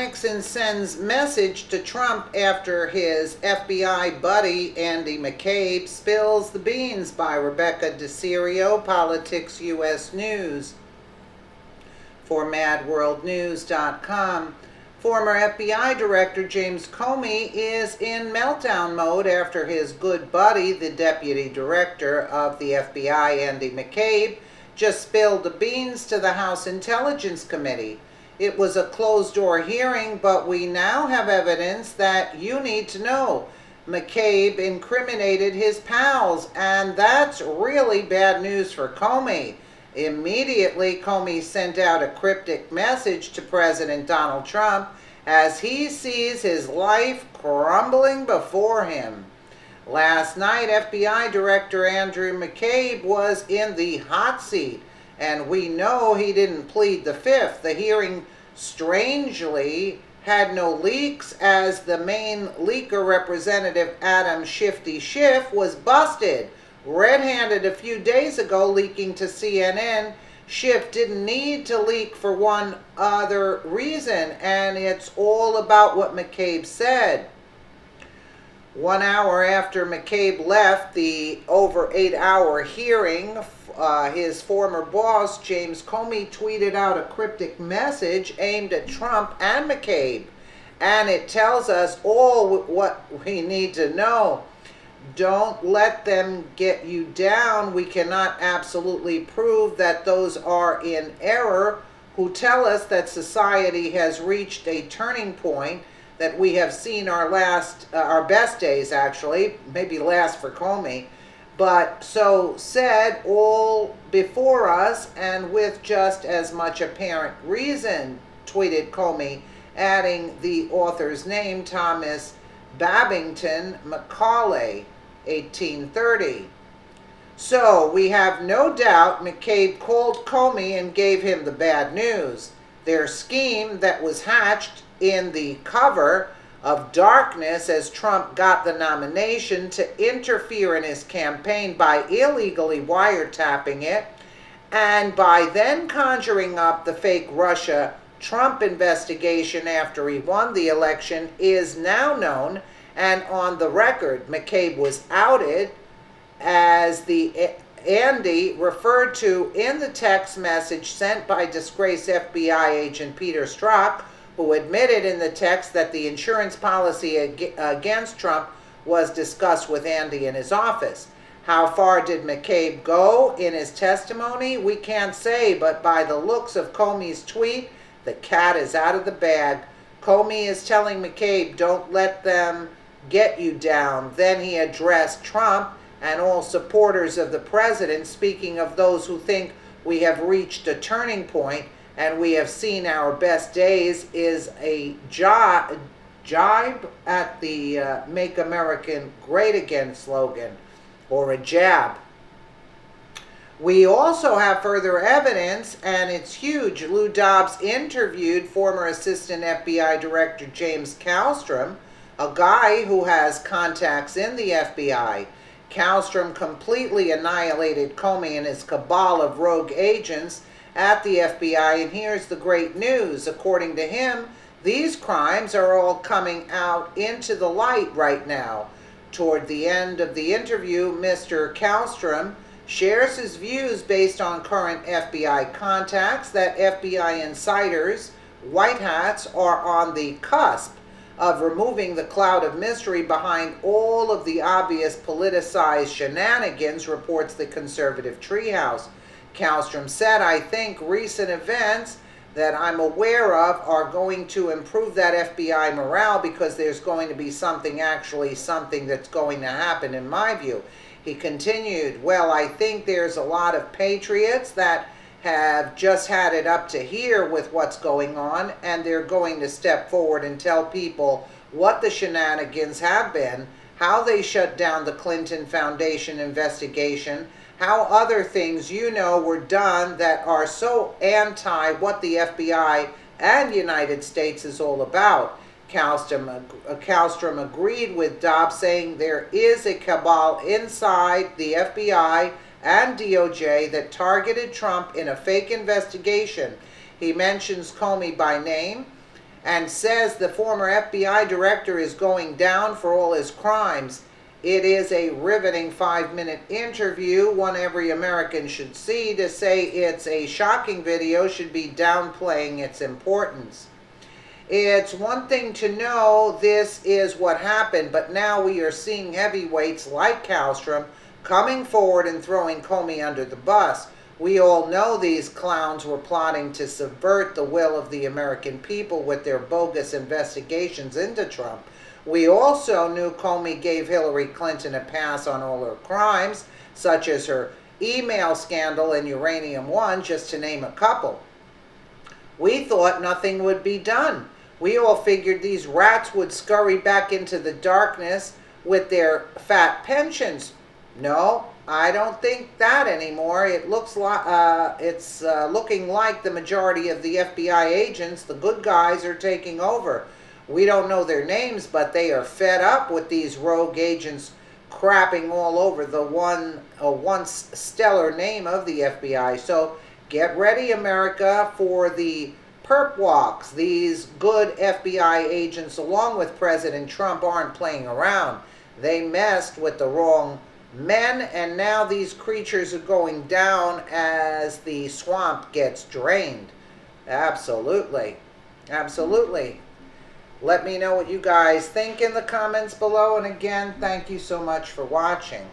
Nixon sends message to Trump after his FBI buddy Andy Mccabe spills the beans, by Rebecca DeCirio, Politics US News. For MadWorldNews.com, former FBI Director James Comey is in meltdown mode after his good buddy, the Deputy Director of the FBI, Andy Mccabe, just spilled the beans to the House Intelligence Committee. It was a closed-door hearing, but we now have evidence that you need to know. McCabe incriminated his pals, and that's really bad news for Comey. Immediately, Comey sent out a cryptic message to President Donald Trump as he sees his life crumbling before him. Last night, FBI Director Andrew McCabe was in the hot seat, and we know he didn't plead the fifth. The hearing, strangely, had no leaks, as the main leaker, Representative Adam Shifty Schiff, was busted red-handed a few days ago, leaking to CNN. Schiff didn't need to leak for one other reason, and it's all about what McCabe said. 1 hour after McCabe left the over 8-hour hearing, his former boss, James Comey, tweeted out a cryptic message aimed at Trump and McCabe, and it tells us all what we need to know. Don't let them get you down. We cannot absolutely prove that those are in error who tell us that society has reached a turning point, that we have seen our best days, actually, maybe last for Comey, but so said all before us, and with just as much apparent reason, tweeted Comey, adding the author's name, Thomas Babington Macaulay, 1830. So we have no doubt McCabe called Comey and gave him the bad news. Their scheme that was hatched in the cover of darkness as Trump got the nomination to interfere in his campaign by illegally wiretapping it, and by then conjuring up the fake Russia-Trump investigation after he won the election, is now known and on the record. McCabe was outed, as the Andy referred to in the text message sent by disgraced FBI agent Peter Strzok, who admitted in the text that the insurance policy against Trump was discussed with Andy in his office. How far did McCabe go in his testimony? We can't say, but by the looks of Comey's tweet, the cat is out of the bag. Comey is telling McCabe, don't let them get you down. Then he addressed Trump and all supporters of the president, speaking of those who think we have reached a turning point and we have seen our best days, is a jibe at the Make America Great Again slogan, or a jab. We also have further evidence, and it's huge. Lou Dobbs interviewed former Assistant FBI Director James Kallstrom, a guy who has contacts in the FBI. Kallstrom completely annihilated Comey and his cabal of rogue agents at the FBI, and here's the great news. According to him, these crimes are all coming out into the light right now. Toward the end of the interview, Mr. Kallstrom shares his views based on current FBI contacts that FBI insiders, white hats, are on the cusp of removing the cloud of mystery behind all of the obvious politicized shenanigans, reports the conservative treehouse. Kallstrom said, I think recent events that I'm aware of are going to improve that FBI morale, because there's going to be something that's going to happen, in my view. He continued, well, I think there's a lot of patriots that have just had it up to here with what's going on, and they're going to step forward and tell people what the shenanigans have been, how they shut down the Clinton Foundation investigation, how other things were done that are so anti what the FBI and United States is all about. Kallstrom agreed with Dobbs, saying there is a cabal inside the FBI and DOJ that targeted Trump in a fake investigation. He mentions Comey by name and says the former FBI director is going down for all his crimes. It is a riveting 5-minute interview, one every American should see. To say it's a shocking video should be downplaying its importance. It's one thing to know this is what happened, but now we are seeing heavyweights like Kallstrom coming forward and throwing Comey under the bus. We all know these clowns were plotting to subvert the will of the American people with their bogus investigations into Trump. We also knew Comey gave Hillary Clinton a pass on all her crimes, such as her email scandal and Uranium One, just to name a couple. We thought nothing would be done. We all figured these rats would scurry back into the darkness with their fat pensions. No, I don't think that anymore. It looks like it's looking like the majority of the FBI agents, the good guys, are taking over. We don't know their names, but they are fed up with these rogue agents crapping all over the once stellar name of the FBI. So get ready, America, for the perp walks. These good FBI agents, along with President Trump, aren't playing around. They messed with the wrong men, and now these creatures are going down as the swamp gets drained. Absolutely. Absolutely. Let me know what you guys think in the comments below, and again, thank you so much for watching.